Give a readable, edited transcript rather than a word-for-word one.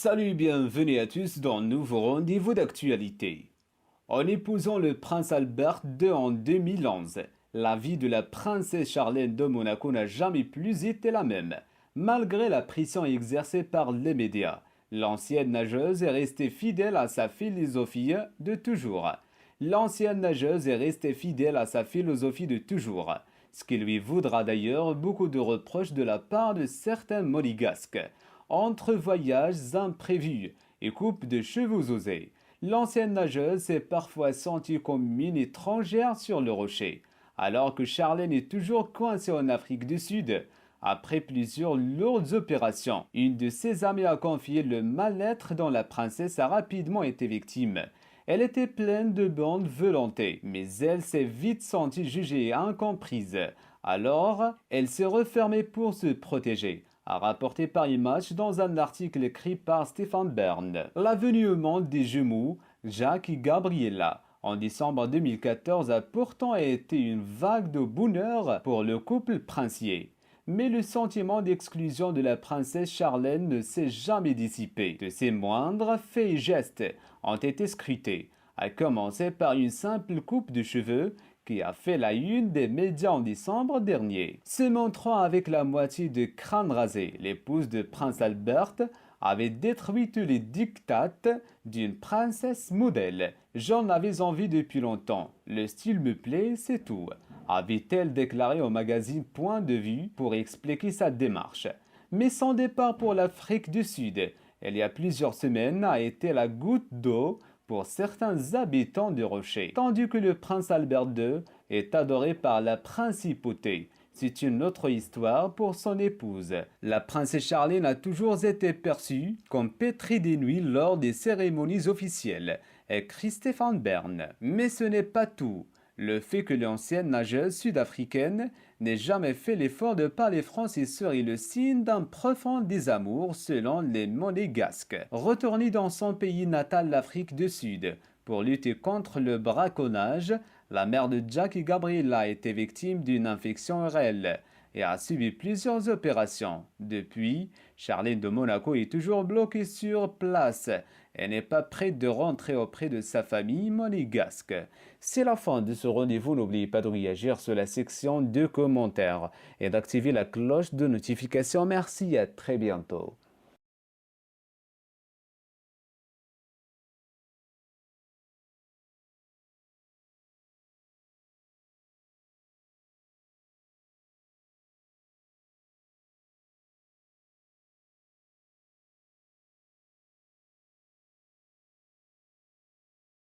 Salut et bienvenue à tous dans un nouveau rendez-vous d'actualité. En épousant le prince Albert II en 2011, la vie de la princesse Charlène de Monaco n'a jamais plus été la même. Malgré la pression exercée par les médias, l'ancienne nageuse est restée fidèle à sa philosophie de toujours. L'ancienne nageuse est restée fidèle à sa philosophie de toujours, ce qui lui vaudra d'ailleurs beaucoup de reproches de la part de certains monégasques. Entre voyages imprévus et coupes de cheveux osés, l'ancienne nageuse s'est parfois sentie comme une étrangère sur le rocher, alors que Charlène est toujours coincée en Afrique du Sud. Après plusieurs lourdes opérations, une de ses amies a confié le mal-être dont la princesse a rapidement été victime. Elle était pleine de bonne volonté, mais elle s'est vite sentie jugée et incomprise. Alors, elle s'est refermée pour se protéger, a rapporté Paris Match dans un article écrit par Stéphane Bern. La venue au monde des jumeaux, Jacques et Gabriella, en décembre 2014 a pourtant été une vague de bonheur pour le couple princier. Mais le sentiment d'exclusion de la princesse Charlène ne s'est jamais dissipé. De ses moindres faits et gestes ont été scrutés, à commencer par une simple coupe de cheveux qui a fait la une des médias en décembre dernier. Se montrant avec la moitié de crâne rasé, l'épouse de Prince Albert avait détruit tous les dictats d'une princesse modèle. J'en avais envie depuis longtemps. Le style me plaît, c'est tout, avait-elle déclaré au magazine Point de Vue pour expliquer sa démarche. Mais son départ pour l'Afrique du Sud, il y a plusieurs semaines, a été la goutte d'eau pour certains habitants du Rocher. Tandis que le prince Albert II est adoré par la principauté, c'est une autre histoire pour son épouse. La princesse Charlène a toujours été perçue comme pétrie des nuits lors des cérémonies officielles, écrit Stéphane Bern. Mais ce n'est pas tout. Le fait que l'ancienne nageuse sud-africaine n'ait jamais fait l'effort de parler français serait le signe d'un profond désamour selon les monégasques. Retournée dans son pays natal, l'Afrique du Sud, pour lutter contre le braconnage, la mère de Jack et Gabriella a été victime d'une infection ORL et a subi plusieurs opérations. Depuis, Charlène de Monaco est toujours bloquée sur place et n'est pas prête de rentrer auprès de sa famille monégasque. C'est la fin de ce rendez-vous. N'oubliez pas de réagir sur la section de commentaires et d'activer la cloche de notification. Merci, à très bientôt.